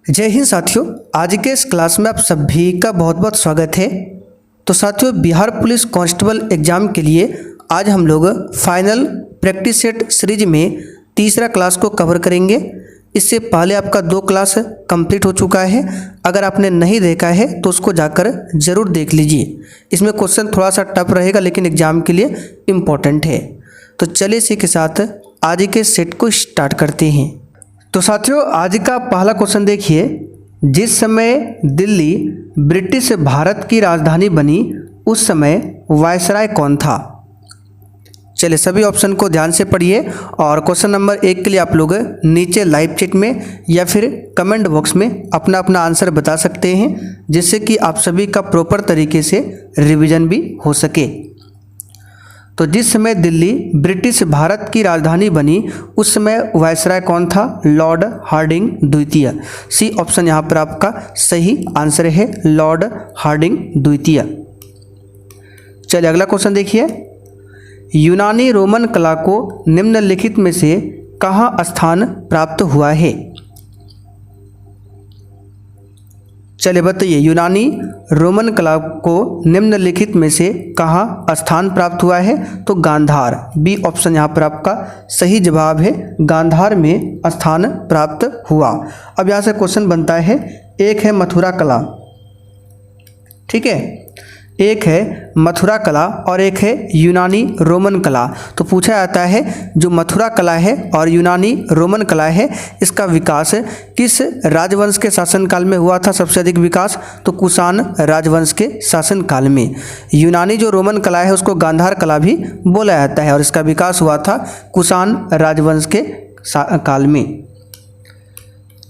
जय हिंद साथियों, आज के इस क्लास में आप सभी का बहुत बहुत स्वागत है। तो साथियों, बिहार पुलिस कांस्टेबल एग्जाम के लिए आज हम लोग फाइनल प्रैक्टिस सेट सीरीज में तीसरा क्लास को कवर करेंगे। इससे पहले आपका 2 क्लास कंप्लीट हो चुका है। अगर आपने नहीं देखा है तो उसको जाकर ज़रूर देख लीजिए। इसमें क्वेश्चन थोड़ा सा टफ रहेगा लेकिन एग्ज़ाम के लिए इम्पोर्टेंट है। तो चलिए इसी के साथ आज के सेट को स्टार्ट करते हैं। तो साथियों, आज का पहला क्वेश्चन देखिए। जिस समय दिल्ली ब्रिटिश भारत की राजधानी बनी उस समय वायसराय कौन था? चलिए सभी ऑप्शन को ध्यान से पढ़िए और क्वेश्चन नंबर 1 के लिए आप लोग नीचे लाइव चैट में या फिर कमेंट बॉक्स में अपना अपना आंसर बता सकते हैं, जिससे कि आप सभी का प्रॉपर तरीके से रिवीजन भी हो सके। तो जिस समय दिल्ली ब्रिटिश भारत की राजधानी बनी उस समय वायसराय कौन था? लॉर्ड हार्डिंग द्वितीय। सी ऑप्शन यहाँ पर आपका सही आंसर है, लॉर्ड हार्डिंग द्वितीय। चलिए अगला क्वेश्चन देखिए। यूनानी रोमन कला को निम्नलिखित में से कहाँ स्थान प्राप्त हुआ है? चलिए बताइए, यूनानी रोमन कला को निम्नलिखित में से कहाँ स्थान प्राप्त हुआ है? तो गांधार। बी ऑप्शन यहाँ पर आपका सही जवाब है, गांधार में स्थान प्राप्त हुआ। अब यहाँ से क्वेश्चन बनता है, एक है मथुरा कला, ठीक है, एक है मथुरा कला और एक है यूनानी रोमन कला। तो पूछा जाता है जो मथुरा कला है और यूनानी रोमन कला है, इसका विकास किस राजवंश के शासनकाल में हुआ था? सबसे अधिक विकास तो कुषाण राजवंश के शासनकाल में। यूनानी जो रोमन कला है उसको गांधार कला भी बोला जाता है और इसका विकास हुआ था कुषाण राजवंश के काल में।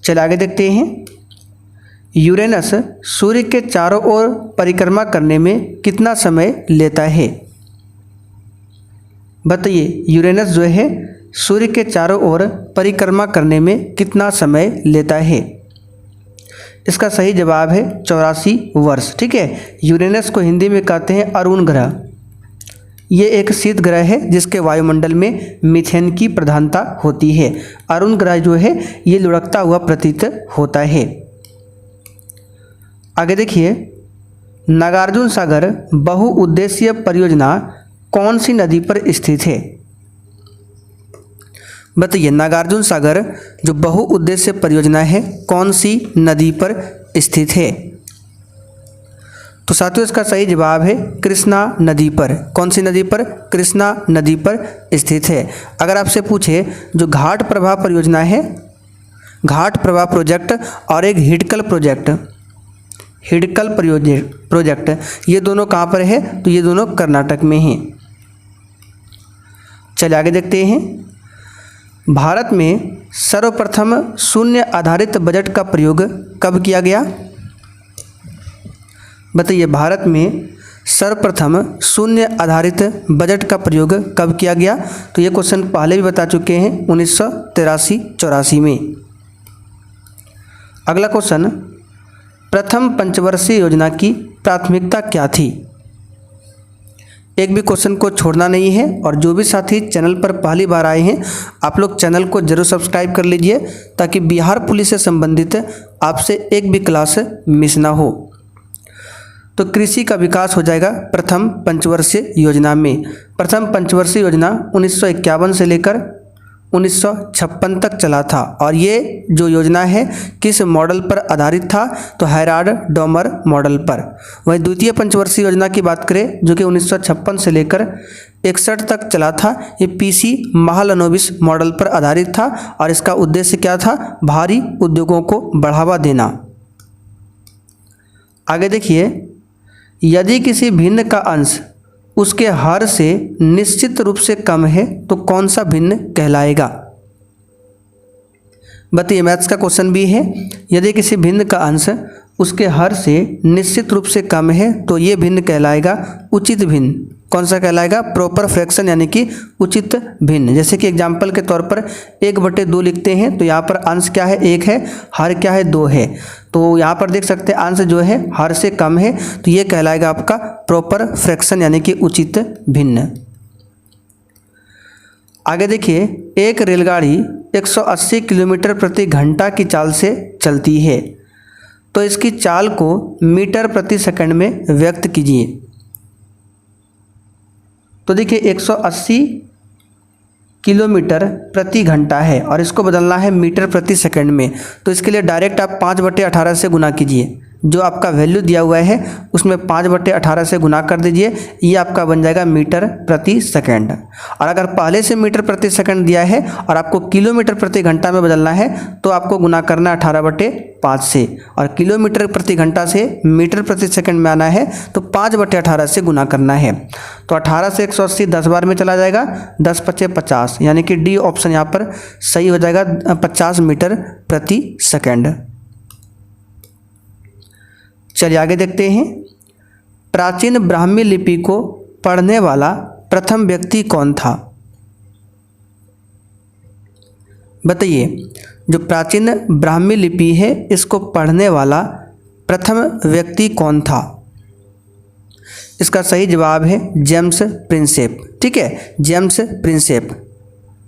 चलिए आगे देखते हैं। यूरेनस सूर्य के चारों ओर परिक्रमा करने में कितना समय लेता है? बताइए, यूरेनस जो है सूर्य के चारों ओर परिक्रमा करने में कितना समय लेता है? इसका सही जवाब है 84 वर्ष, ठीक है। यूरेनस को हिंदी में कहते हैं अरुण ग्रह। ये एक शीत ग्रह है जिसके वायुमंडल में मीथेन की प्रधानता होती है। अरुण ग्रह जो है ये लुढ़कता हुआ प्रतीत होता है। आगे देखिए, नागार्जुन सागर बहुउद्देशीय परियोजना कौन सी नदी पर स्थित है? बताइए, नागार्जुन सागर जो बहुउद्देशीय परियोजना है कौन सी नदी पर स्थित है? तो साथियों इसका सही जवाब है कृष्णा नदी पर। कौन सी नदी पर? कृष्णा नदी पर स्थित है। अगर आपसे पूछे जो घाट प्रवाह परियोजना है, घाट प्रवाह प्रोजेक्ट और एक हिडकल प्रोजेक्ट, हिडकल प्रोजेक्ट ये दोनों कहाँ पर है? तो ये दोनों कर्नाटक में हैं। चलिए आगे देखते हैं। भारत में सर्वप्रथम शून्य आधारित बजट का प्रयोग कब किया गया? बताइए, भारत में सर्वप्रथम शून्य आधारित बजट का प्रयोग कब किया गया? तो ये क्वेश्चन पहले भी बता चुके हैं, 1983-84 में। अगला क्वेश्चन, प्रथम पंचवर्षीय योजना की प्राथमिकता क्या थी? एक भी क्वेश्चन को छोड़ना नहीं है और जो भी साथी चैनल पर पहली बार आए हैं आप लोग चैनल को जरूर सब्सक्राइब कर लीजिए ताकि बिहार पुलिस से संबंधित आपसे एक भी क्लास मिस ना हो। तो कृषि का विकास हो जाएगा प्रथम पंचवर्षीय योजना में। प्रथम पंचवर्षीय योजना 1951 से लेकर 1956 तक चला था और ये जो योजना है किस मॉडल पर आधारित था? तो हैराल्ड डॉमर मॉडल पर। वहीं द्वितीय पंचवर्षीय योजना की बात करें जो कि 1956 से लेकर 61 तक चला था, ये पीसी महालनोबिस मॉडल पर आधारित था और इसका उद्देश्य क्या था? भारी उद्योगों को बढ़ावा देना। आगे देखिए, यदि किसी भिन्न का अंश उसके हर से निश्चित रूप से कम है तो कौन सा भिन्न कहलाएगा? बताइए, मैथ्स का क्वेश्चन भी है। यदि किसी भिन्न का अंश उसके हर से निश्चित रूप से कम है तो ये भिन्न कहलाएगा उचित भिन्न। कौन सा कहलाएगा? प्रॉपर फ्रैक्शन यानी कि उचित भिन्न। जैसे कि एग्जाम्पल के तौर पर 1/2 लिखते हैं तो यहाँ पर अंश क्या है? 1 है, हर क्या है? 2 है। तो यहाँ पर देख सकते हैं अंश जो है हर से कम है तो ये कहलाएगा आपका प्रॉपर फ्रैक्शन यानी कि उचित भिन्न। आगे देखिए, एक रेलगाड़ी 180 किलोमीटर प्रति घंटा की चाल से चलती है, तो इसकी चाल को मीटर प्रति सेकंड में व्यक्त कीजिए। तो देखिए 180 किलोमीटर प्रति घंटा है और इसको बदलना है मीटर प्रति सेकंड में, तो इसके लिए डायरेक्ट आप 5/18 से गुना कीजिए। जो आपका वैल्यू दिया हुआ है उसमें 5/18 से गुना कर दीजिए, ये आपका बन जाएगा मीटर प्रति सेकंड। और अगर पहले से मीटर प्रति सेकंड दिया है और आपको किलोमीटर प्रति घंटा में बदलना है तो आपको गुना करना है 18/5 से, और किलोमीटर प्रति घंटा से मीटर प्रति सेकंड में आना है तो 5/18 से गुना करना है। तो 18 से 180 10 बार में चला जाएगा, 10×5 = 50, यानी कि डी ऑप्शन यहाँ पर सही हो जाएगा, 50 मीटर प्रति सेकंड। चलिए आगे देखते हैं, प्राचीन ब्राह्मी लिपि को पढ़ने वाला प्रथम व्यक्ति कौन था? बताइए, जो प्राचीन ब्राह्मी लिपि है इसको पढ़ने वाला प्रथम व्यक्ति कौन था? इसका सही जवाब है जेम्स प्रिंसेप। ठीक है, जेम्स प्रिंसेप।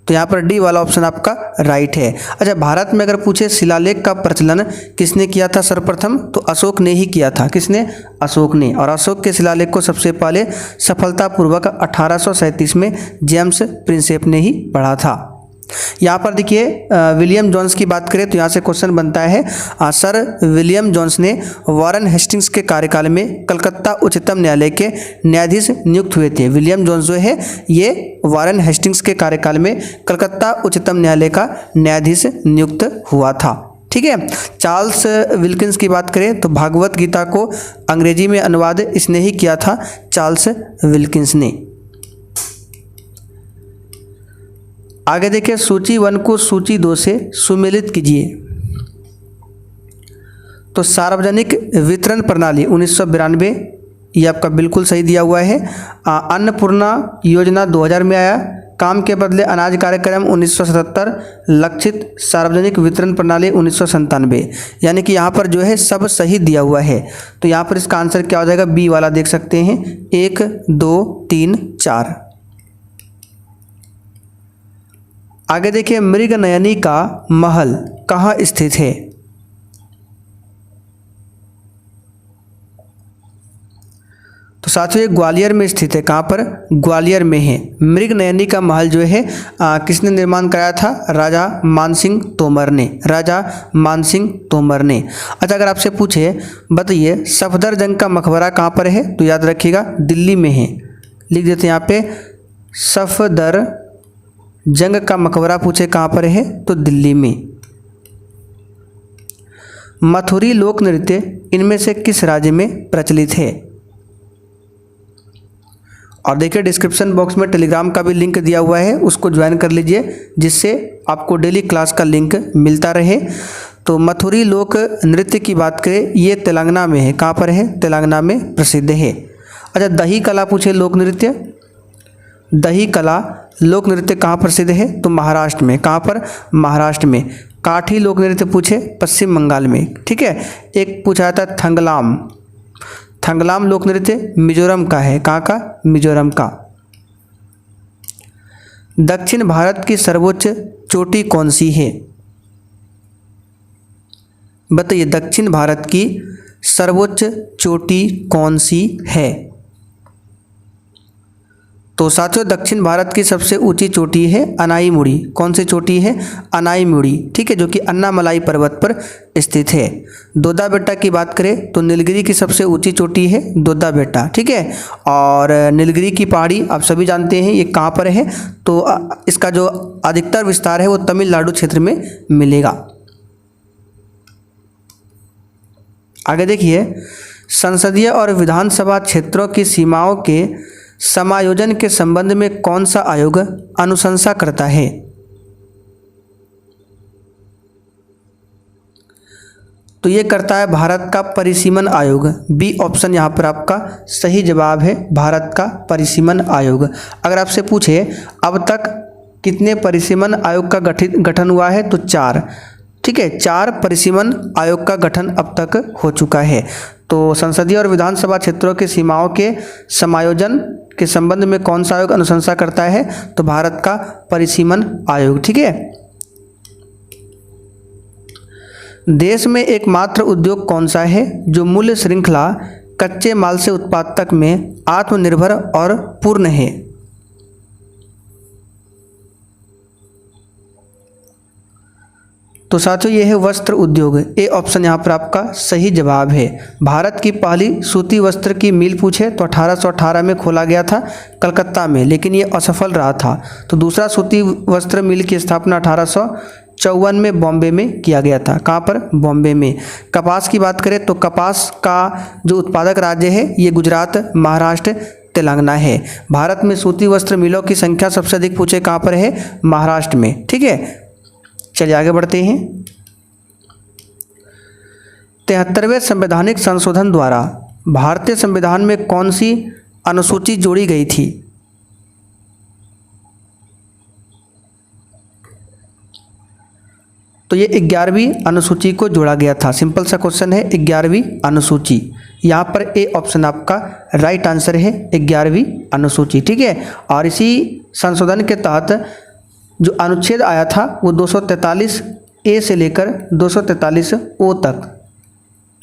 तो यहाँ पर डी वाला ऑप्शन आपका राइट है। अच्छा, भारत में अगर पूछे शिलालेख का प्रचलन किसने किया था सर्वप्रथम, तो अशोक ने ही किया था। किसने? अशोक ने। और अशोक के शिलालेख को सबसे पहले सफलतापूर्वक 1837 में जेम्स प्रिंसेप ने ही पढ़ा था। यहाँ पर देखिए विलियम जोन्स की बात करें तो यहाँ से क्वेश्चन बनता है, सर विलियम जोन्स ने वारन हेस्टिंग्स के कार्यकाल में कलकत्ता उच्चतम न्यायालय के न्यायाधीश नियुक्त हुए थे। विलियम जोन्स जो है ये वारन हेस्टिंग्स के कार्यकाल में कलकत्ता उच्चतम न्यायालय का न्यायाधीश नियुक्त हुआ था। ठीक है। चार्ल्स विल्किंस की बात करें तो भागवत गीता को अंग्रेजी में अनुवाद इसने ही किया था, चार्ल्स विल्किंस ने। आगे देखिए, सूची 1 को सूची 2 से सुमेलित कीजिए। तो सार्वजनिक वितरण प्रणाली 1992, ये आपका बिल्कुल सही दिया हुआ है। अन्नपूर्णा योजना 2000 में आया। काम के बदले अनाज कार्यक्रम 1977। लक्षित सार्वजनिक वितरण प्रणाली 1997। यानी कि यहाँ पर जो है सब सही दिया हुआ है। तो यहाँ पर इसका आंसर क्या हो जाएगा? बी वाला देख सकते हैं, 1 2 3 4। आगे देखिए, मृगनयनी का महल कहाँ स्थित है? तो साथियों ये ग्वालियर में स्थित है। कहाँ पर? ग्वालियर में है। मृगनयनी का महल जो है किसने निर्माण कराया था? राजा मानसिंह तोमर ने। राजा मानसिंह तोमर ने। अच्छा, अगर आपसे पूछे बताइए सफदरजंग का मकबरा कहाँ पर है, तो याद रखिएगा दिल्ली में है। लिख देते हैं यहाँ पे, सफदर जंग का मकबरा पूछे कहाँ पर है, तो दिल्ली में। मथुरी लोक नृत्य इनमें से किस राज्य में प्रचलित है? और देखिए डिस्क्रिप्शन बॉक्स में टेलीग्राम का भी लिंक दिया हुआ है, उसको ज्वाइन कर लीजिए जिससे आपको डेली क्लास का लिंक मिलता रहे। तो मथुरी लोक नृत्य की बात करें, ये तेलंगाना में है। कहाँ पर है? तेलंगाना में प्रसिद्ध है। अच्छा, दही कला पूछे लोक नृत्य, दही कला लोक नृत्य कहाँ प्रसिद्ध है, तो महाराष्ट्र में। कहाँ पर? महाराष्ट्र में। काठी लोक नृत्य पूछे पश्चिम बंगाल में। ठीक है। एक पूछा था थंगलाम, थंगलाम लोक नृत्य मिजोरम का है। कहाँ का? मिजोरम का। दक्षिण भारत की सर्वोच्च चोटी कौन सी है? बताइए दक्षिण भारत की सर्वोच्च चोटी कौन सी है? तो साथियों दक्षिण भारत की सबसे ऊंची चोटी है अनाईमुड़ी। कौन सी चोटी है? अनाईमुड़ी। ठीक है, जो कि अन्नामलाई पर्वत पर स्थित है। दोदा बेटा की बात करें तो नीलगिरी की सबसे ऊंची चोटी है दोदा बेटा। ठीक है। और नीलगिरी की पहाड़ी आप सभी जानते हैं ये कहाँ पर है, तो इसका जो अधिकतर विस्तार है वो तमिलनाडु क्षेत्र में मिलेगा। आगे देखिए, संसदीय और विधानसभा क्षेत्रों की सीमाओं के समायोजन के संबंध में कौन सा आयोग अनुशंसा करता है? तो ये करता है भारत का परिसीमन आयोग। बी ऑप्शन यहाँ पर आपका सही जवाब है, भारत का परिसीमन आयोग। अगर आपसे पूछे अब तक कितने परिसीमन आयोग का गठन हुआ है, तो 4। ठीक है, 4 परिसीमन आयोग का गठन अब तक हो चुका है। तो संसदीय और विधानसभा क्षेत्रों के सीमाओं के समायोजन के संबंध में कौन सा आयोग अनुशंसा करता है? तो भारत का परिसीमन आयोग। ठीक है। देश में एकमात्र उद्योग कौन सा है जो मूल्य श्रृंखला कच्चे माल से उत्पाद तक में आत्मनिर्भर और पूर्ण है? तो साथियों ये है वस्त्र उद्योग। ए ऑप्शन यहाँ पर आपका सही जवाब है। भारत की पहली सूती वस्त्र की मिल पूछे तो 1818 में खोला गया था कलकत्ता में, लेकिन ये असफल रहा था। तो दूसरा सूती वस्त्र मिल की स्थापना 1854 में बॉम्बे में किया गया था। कहाँ पर? बॉम्बे में। कपास की बात करें तो कपास का जो उत्पादक राज्य है ये गुजरात, महाराष्ट्र, तेलंगाना है। भारत में सूती वस्त्र मिलों की संख्या सबसे अधिक पूछे कहाँ पर है? महाराष्ट्र में। ठीक है, चलिए आगे बढ़ते हैं। 73वें संवैधानिक संशोधन द्वारा भारतीय संविधान में कौन सी अनुसूची जोड़ी गई थी? तो ये 11वीं अनुसूची को जोड़ा गया था। सिंपल सा क्वेश्चन है, 11वीं अनुसूची। यहाँ पर ए ऑप्शन आपका राइट आंसर है, 11वीं अनुसूची। ठीक है, और इसी संशोधन के तहत जो अनुच्छेद आया था वो 243 ए से लेकर 243 ओ तक,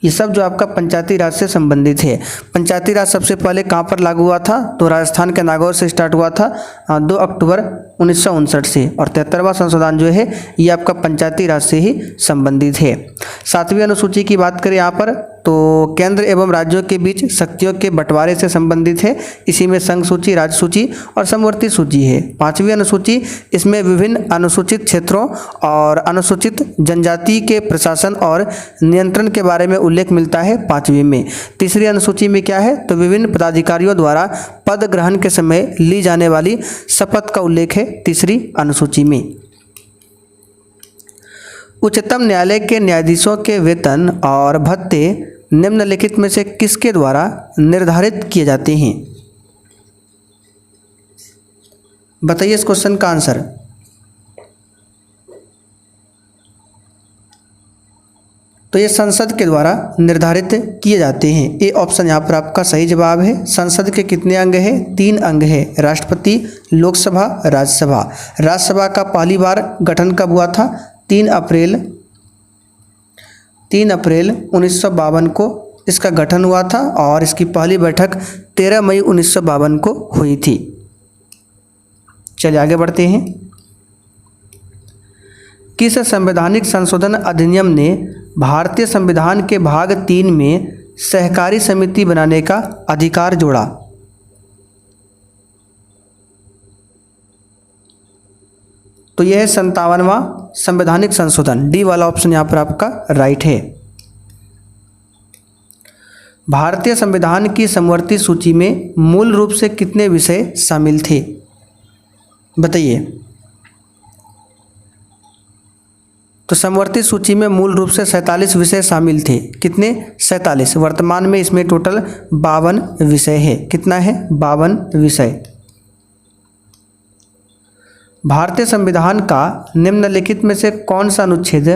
ये सब जो आपका पंचायती राज से संबंधित है। पंचायती राज सबसे पहले कहाँ पर लागू हुआ था? तो राजस्थान के नागौर से स्टार्ट हुआ था 2 अक्टूबर 1959 से, और 73वां संशोधन जो है ये आपका पंचायती राज से ही संबंधित है। 7वीं अनुसूची की बात करें यहाँ पर तो केंद्र एवं राज्यों के बीच शक्तियों के बंटवारे से संबंधित है। इसी में संघ सूची, राज्य सूची और समवर्ती सूची है। 5वीं अनुसूची, इसमें विभिन्न अनुसूचित क्षेत्रों और अनुसूचित जनजाति के प्रशासन और नियंत्रण के बारे में उल्लेख मिलता है 5वीं में। 3री अनुसूची में क्या है? तो विभिन्न पदाधिकारियों द्वारा पद ग्रहण के समय ली जाने वाली शपथ का उल्लेख है 3री अनुसूची में। उच्चतम न्यायालय के न्यायाधीशों के वेतन और भत्ते निम्नलिखित में से किसके द्वारा निर्धारित किए जाते हैं? बताइए इस क्वेश्चन का आंसर। तो ये संसद के द्वारा निर्धारित किए जाते हैं। ए ऑप्शन यहाँ पर आपका सही जवाब है। संसद के कितने अंग हैं? 3 अंग है, राष्ट्रपति, लोकसभा, राज्यसभा। राज्यसभा का पहली बार गठन कब हुआ था? 3 अप्रैल 1952 को इसका गठन हुआ था, और इसकी पहली बैठक 13 मई 1952 को हुई थी। चलिए आगे बढ़ते हैं। किस संवैधानिक संशोधन अधिनियम ने भारतीय संविधान के भाग 3 में सहकारी समिति बनाने का अधिकार जोड़ा? तो यह है 57वां संवैधानिक संशोधन। डी वाला ऑप्शन यहाँ पर आपका राइट है। भारतीय संविधान की समवर्ती सूची में मूल रूप से कितने विषय शामिल थे? बताइए। तो समवर्ती सूची में मूल रूप से 47 विषय शामिल थे। कितने? 47। वर्तमान में इसमें टोटल 52 विषय है। कितना है? 52 विषय। भारतीय संविधान का निम्नलिखित में से कौन सा अनुच्छेद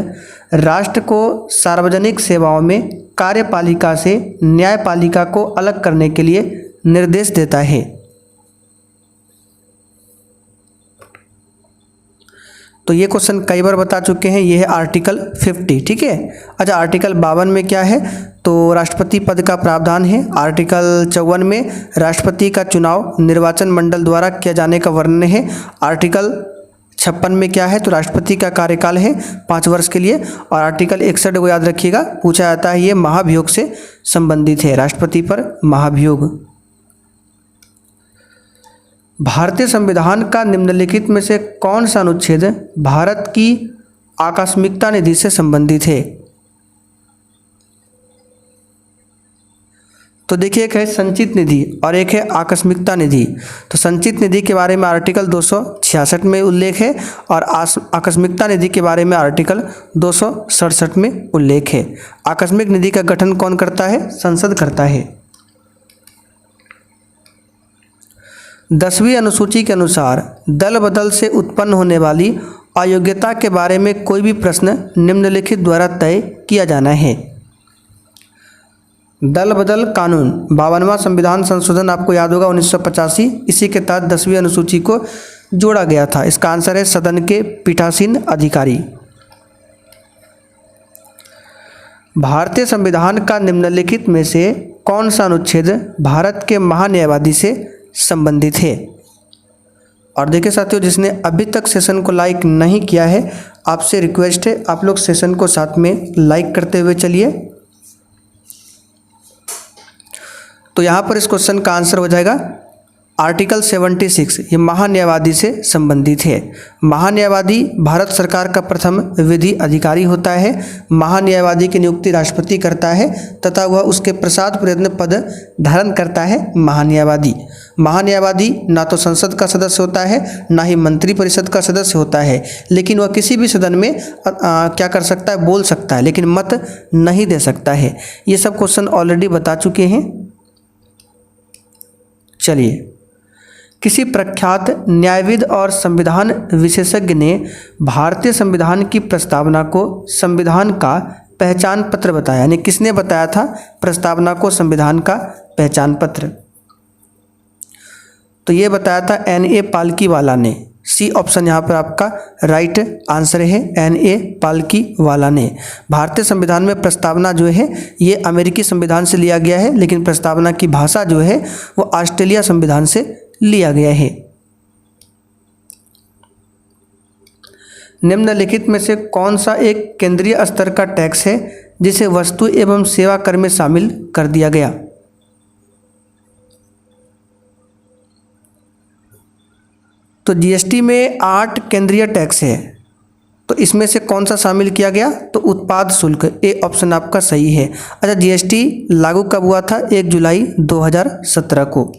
राष्ट्र को सार्वजनिक सेवाओं में कार्यपालिका से न्यायपालिका को अलग करने के लिए निर्देश देता है? तो ये क्वेश्चन कई बार बता चुके हैं। ये है आर्टिकल 50। ठीक है। अच्छा, आर्टिकल 52 में क्या है? तो राष्ट्रपति पद का प्रावधान है। आर्टिकल 54 में राष्ट्रपति का चुनाव निर्वाचन मंडल द्वारा किया जाने का वर्णन है। आर्टिकल 56 में क्या है? तो राष्ट्रपति का कार्यकाल है 5 वर्ष के लिए। और आर्टिकल 61 को याद रखिएगा, पूछा जाता है, ये महाभियोग से संबंधित है, राष्ट्रपति पर महाभियोग। भारतीय संविधान का निम्नलिखित में से कौन सा अनुच्छेद भारत की आकस्मिकता निधि से संबंधित है? तो देखिए, एक है संचित निधि और एक है आकस्मिकता निधि। तो संचित निधि के बारे में आर्टिकल 266 में उल्लेख है, और आकस्मिकता निधि के बारे में आर्टिकल 267 में उल्लेख है। आकस्मिक निधि का गठन कौन करता है? संसद करता है। 10वीं अनुसूची के अनुसार दल बदल से उत्पन्न होने वाली अयोग्यता के बारे में कोई भी प्रश्न निम्नलिखित द्वारा तय किया जाना है। दल बदल कानून 52वां संविधान संशोधन आपको याद होगा 1985, इसी के तहत 10वीं अनुसूची को जोड़ा गया था। इसका आंसर है सदन के पीठासीन अधिकारी। भारतीय संविधान का निम्नलिखित में से कौन सा अनुच्छेद भारत के महान्यायवादी से संबंधित है? और देखिए साथियों, जिसने अभी तक सेशन को लाइक नहीं किया है, आपसे रिक्वेस्ट है आप लोग सेशन को साथ में लाइक करते हुए चलिए। तो यहाँ पर इस क्वेश्चन का आंसर हो जाएगा आर्टिकल 76, ये महान्यायवादी से संबंधित है। महान्यायवादी भारत सरकार का प्रथम विधि अधिकारी होता है। महान्यायवादी की नियुक्ति राष्ट्रपति करता है तथा वह उसके प्रसाद प्रयत्न पद धारण करता है। महान्यायवादी ना तो संसद का सदस्य होता है, ना ही मंत्रिपरिषद का सदस्य होता है, लेकिन वह किसी भी सदन में क्या कर सकता है, बोल सकता है, लेकिन मत नहीं दे सकता है। ये सब क्वेश्चन ऑलरेडी बता चुके हैं। चलिए, किसी प्रख्यात न्यायविद और संविधान विशेषज्ञ ने भारतीय संविधान की प्रस्तावना को संविधान का पहचान पत्र बताया। यानी किसने बताया था प्रस्तावना को संविधान का पहचान पत्र? तो ये बताया था N.A. पालकीवाला ने। सी ऑप्शन यहाँ पर आपका राइट आंसर है, N.A. पालकीवाला ने। भारतीय संविधान में प्रस्तावना जो है ये अमेरिकी संविधान से लिया गया है, लेकिन प्रस्तावना की भाषा जो है वो ऑस्ट्रेलिया संविधान से लिया गया है। निम्नलिखित में से कौन सा एक केंद्रीय स्तर का टैक्स है जिसे वस्तु एवं सेवा कर में शामिल कर दिया गया? तो जीएसटी में 8 केंद्रीय टैक्स है, तो इसमें से कौन सा शामिल किया गया? तो उत्पाद शुल्क, ए ऑप्शन आपका सही है। अच्छा, जीएसटी लागू कब हुआ था? 1 जुलाई 2017 को।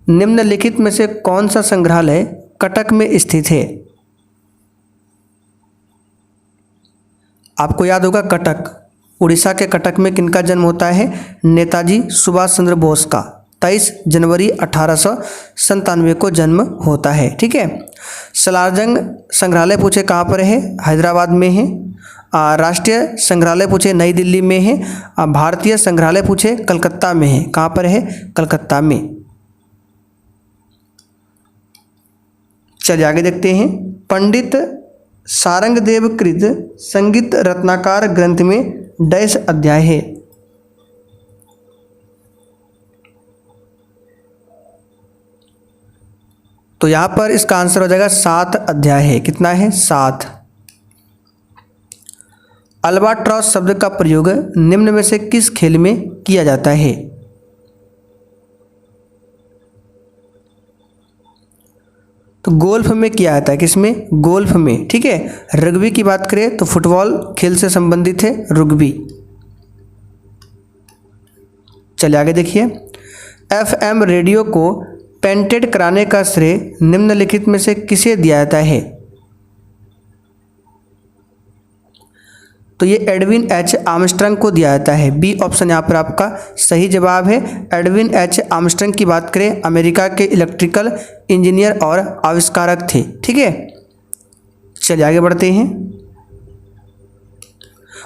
निम्नलिखित में से कौन सा संग्रहालय कटक में स्थित है? आपको याद होगा कटक, उड़ीसा के कटक में किनका जन्म होता है? नेताजी सुभाष चंद्र बोस का 23 जनवरी 1897 को जन्म होता है। ठीक है। सलारजंग संग्रहालय पूछे कहाँ पर है? हैदराबाद में है। राष्ट्रीय संग्रहालय पूछे नई दिल्ली में है। भारतीय संग्रहालय पूछे कलकत्ता में है। कहाँ पर है? कलकत्ता में। चलिए आगे देखते हैं। पंडित सारंगदेव कृत संगीत रत्नाकर ग्रंथ में डैश अध्याय है? तो यहाँ पर इसका आंसर हो जाएगा 7 अध्याय है। कितना है? 7। अल्बाट्रॉस शब्द का प्रयोग निम्न में से किस खेल में किया जाता है? तो गोल्फ में किया जाता है। किसमें? गोल्फ में। ठीक है। रग्बी की बात करें तो फुटबॉल खेल से संबंधित है रग्बी। चलिए आगे देखिए। एफएम रेडियो को पेटेंट कराने का श्रेय निम्नलिखित में से किसे दिया जाता है? तो ये एडविन एच आर्मस्ट्रांग को दिया जाता है। बी ऑप्शन यहाँ पर आपका सही जवाब है। एडविन एच आर्मस्ट्रांग की बात करें, अमेरिका के इलेक्ट्रिकल इंजीनियर और आविष्कारक थे। ठीक है। चलिए आगे बढ़ते हैं।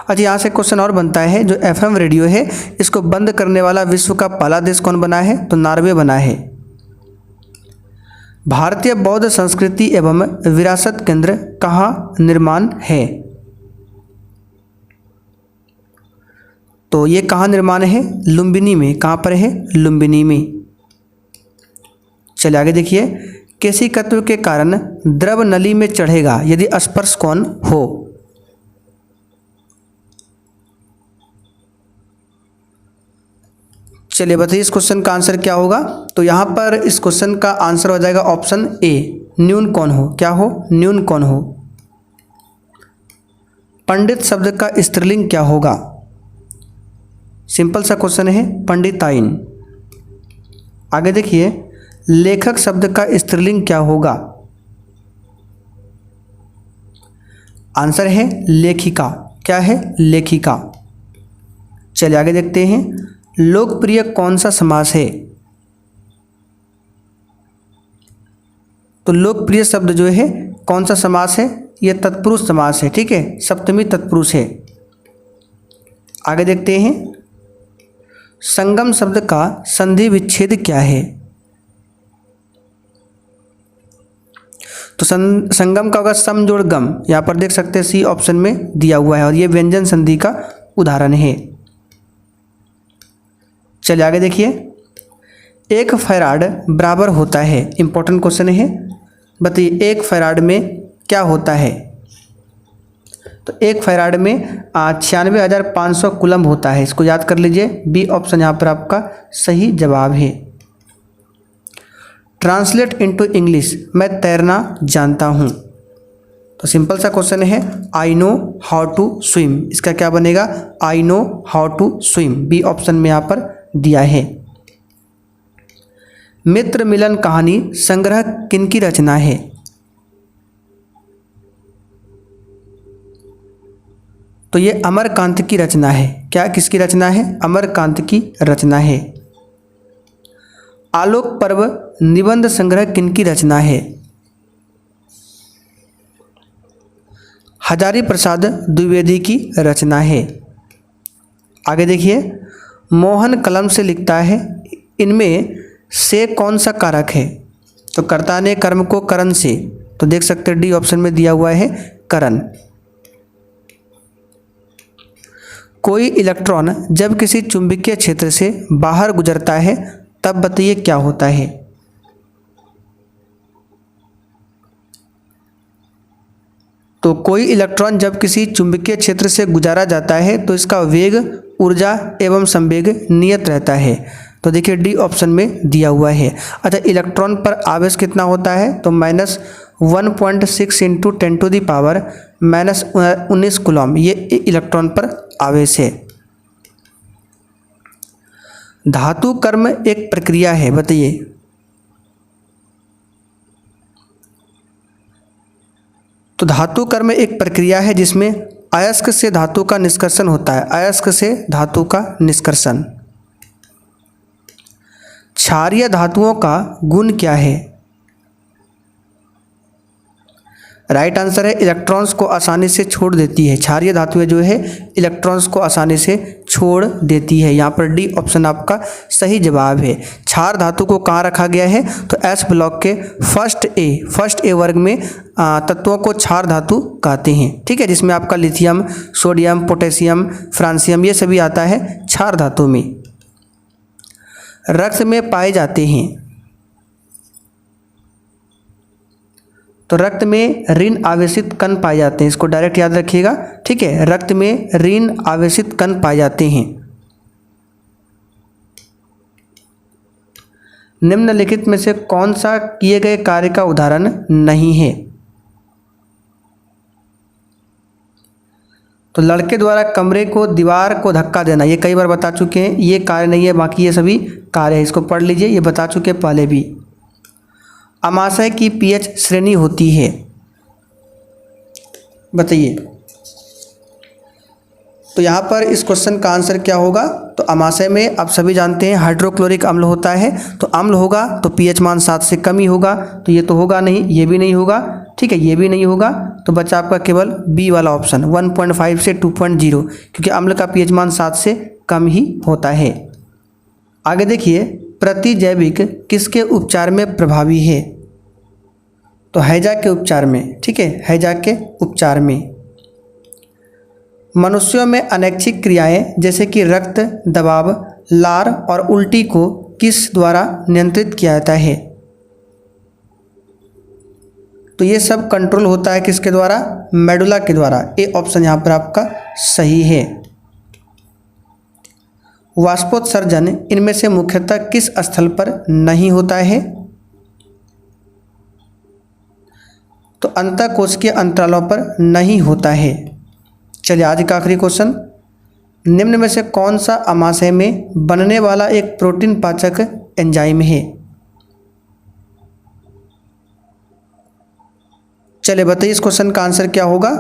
अच्छा, यहाँ से क्वेश्चन और बनता है, जो एफएम रेडियो है इसको बंद करने वाला विश्व का पहला देश कौन बना है? तो नॉर्वे बना है। भारतीय बौद्ध संस्कृति एवं विरासत केंद्र कहाँ निर्माण है? तो ये कहाँ निर्माण है? लुम्बिनी में। कहाँ पर है? लुम्बिनी में। चलिए आगे देखिए। केशिकत्व के कारण द्रव नली में चढ़ेगा यदि स्पर्श कौन हो? चलिए बताइए इस क्वेश्चन का आंसर क्या होगा? तो यहाँ पर इस क्वेश्चन का आंसर हो जाएगा ऑप्शन ए, न्यून कौन हो। क्या हो? न्यून कौन हो। पंडित शब्द का स्त्रीलिंग क्या होगा? सिंपल सा क्वेश्चन है, पंडिताइन। आगे देखिए। लेखक शब्द का स्त्रीलिंग क्या होगा? आंसर है लेखिका। क्या है? लेखिका। चलिए आगे देखते हैं। लोकप्रिय कौन सा समास है? तो लोकप्रिय शब्द जो है कौन सा समास है? यह तत्पुरुष समास है। ठीक है। सप्तमी तत्पुरुष है। आगे देखते हैं, संगम शब्द का संधि विच्छेद क्या है? तो संगम का होगा सम जोड़ गम, यहाँ पर देख सकते हैं सी ऑप्शन में दिया हुआ है और ये व्यंजन संधि का उदाहरण है। चलिए आगे देखिए, 1 फैराड बराबर होता है, इंपॉर्टेंट क्वेश्चन है, बताइए 1 फैराड में क्या होता है? तो 1 फैराड में 96,500 कूलम होता है, इसको याद कर लीजिए, बी ऑप्शन यहाँ पर आपका सही जवाब है। ट्रांसलेट इनटू इंग्लिश, मैं तैरना जानता हूँ। तो सिंपल सा क्वेश्चन है, I know how to swim, इसका क्या बनेगा? I know how to swim, B option में यहाँ पर दिया है। मित्र मिलन कहानी संग्रह किनकी रचना है? तो ये अमरकांत की रचना है। क्या किसकी रचना है? अमरकांत की रचना है। आलोक पर्व निबंध संग्रह किनकी रचना है? हजारी प्रसाद द्विवेदी की रचना है। आगे देखिए, मोहन कलम से लिखता है, इनमें से कौन सा कारक है? तो कर्ता ने कर्म को करण से, तो देख सकते हैं डी ऑप्शन में दिया हुआ है करण। कोई इलेक्ट्रॉन जब किसी चुंबकीय क्षेत्र से बाहर गुजरता है तब बताइए क्या होता है? तो कोई इलेक्ट्रॉन जब किसी चुंबकीय क्षेत्र से गुजारा जाता है तो इसका वेग, ऊर्जा एवं संवेग नियत रहता है। तो देखिए डी ऑप्शन में दिया हुआ है। अच्छा, इलेक्ट्रॉन पर आवेश कितना होता है? तो -1.6 × 10⁻⁻19 कूलम, ये इलेक्ट्रॉन पर आवेश है। धातु कर्म एक प्रक्रिया है, बताइए। तो धातु कर्म एक प्रक्रिया है जिसमें अयस्क से धातु का निष्कर्षण होता है, अयस्क से धातु का निष्कर्षण। क्षारीय धातुओं का गुण क्या है? राइट आंसर है इलेक्ट्रॉन्स को आसानी से छोड़ देती है। क्षारीय धातुएं जो है इलेक्ट्रॉन्स को आसानी से छोड़ देती है। यहाँ पर डी ऑप्शन आपका सही जवाब है। क्षार धातु को कहाँ रखा गया है? तो एस ब्लॉक के फर्स्ट ए वर्ग में तत्वों को क्षार धातु कहते हैं, ठीक है, जिसमें आपका लिथियम, सोडियम, पोटेशियम, फ्रांसियम ये सभी आता है क्षार धातु में। रक्त में पाए जाते हैं, तो रक्त में ऋण आवेशित कण पाए जाते हैं, इसको डायरेक्ट याद रखिएगा, ठीक है। रक्त में ऋण आवेशित कण पाए जाते हैं। निम्नलिखित में से कौन सा किए गए कार्य का उदाहरण नहीं है? तो लड़के द्वारा कमरे को दीवार को धक्का देना, ये कई बार बता चुके हैं, ये कार्य नहीं है, बाकी ये सभी कार्य है, इसको पढ़ लीजिए, ये बता चुके पहले भी। अमाशय की पीएच श्रेणी होती है, बताइए। तो यहाँ पर इस क्वेश्चन का आंसर क्या होगा? तो अमाशय में आप सभी जानते हैं हाइड्रोक्लोरिक अम्ल होता है, तो अम्ल होगा तो पीएच मान 7 से कम ही होगा, तो ये तो होगा नहीं, ये भी नहीं होगा, ठीक है, ये भी नहीं होगा, तो बचा आपका केवल बी वाला ऑप्शन 1.5 से 2.0, क्योंकि अम्ल का पीएच मान 7 से कम ही होता है। आगे देखिए, प्रतिजैविक किसके उपचार में प्रभावी है? तो हैजा के उपचार में, ठीक है, हैजा के उपचार में। मनुष्यों में अनैच्छिक क्रियाएं जैसे कि रक्त दबाव, लार और उल्टी को किस द्वारा नियंत्रित किया जाता है? तो ये सब कंट्रोल होता है किसके द्वारा? मेडुला के द्वारा। ए ऑप्शन यहाँ पर आपका सही है। वाष्पोत्सर्जन इनमें से मुख्यतः किस स्थल पर नहीं होता है? तो अंतःकोशिकीय अंतरालों पर नहीं होता है। चलिए आज का आखिरी क्वेश्चन, निम्न में से कौन सा अमाशय में बनने वाला एक प्रोटीन पाचक एंजाइम है? चलिए बताइए इस क्वेश्चन का आंसर क्या होगा?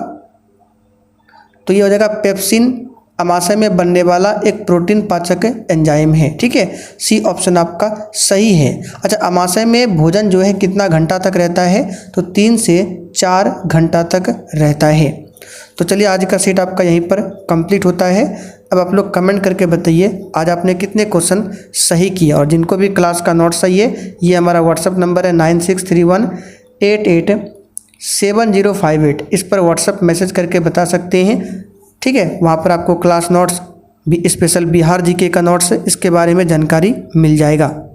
तो ये हो जाएगा पेप्सिन, अमाशय में बनने वाला एक प्रोटीन पाचक एंजाइम है, ठीक है, सी ऑप्शन आपका सही है। अच्छा, अमाशय में भोजन जो है कितना घंटा तक रहता है? तो 3 से 4 घंटा तक रहता है। तो चलिए आज का सेट आपका यहीं पर कंप्लीट होता है। अब आप लोग कमेंट करके बताइए आज आपने कितने क्वेश्चन सही किए। और जिनको भी क्लास का नोट चाहिए, ये हमारा व्हाट्सअप नंबर है 9631887058। इस पर व्हाट्सअप मैसेज करके बता सकते हैं, ठीक है। वहाँ पर आपको क्लास नोट्स भी, स्पेशल बिहार जीके का नोट्स, इसके बारे में जानकारी मिल जाएगा।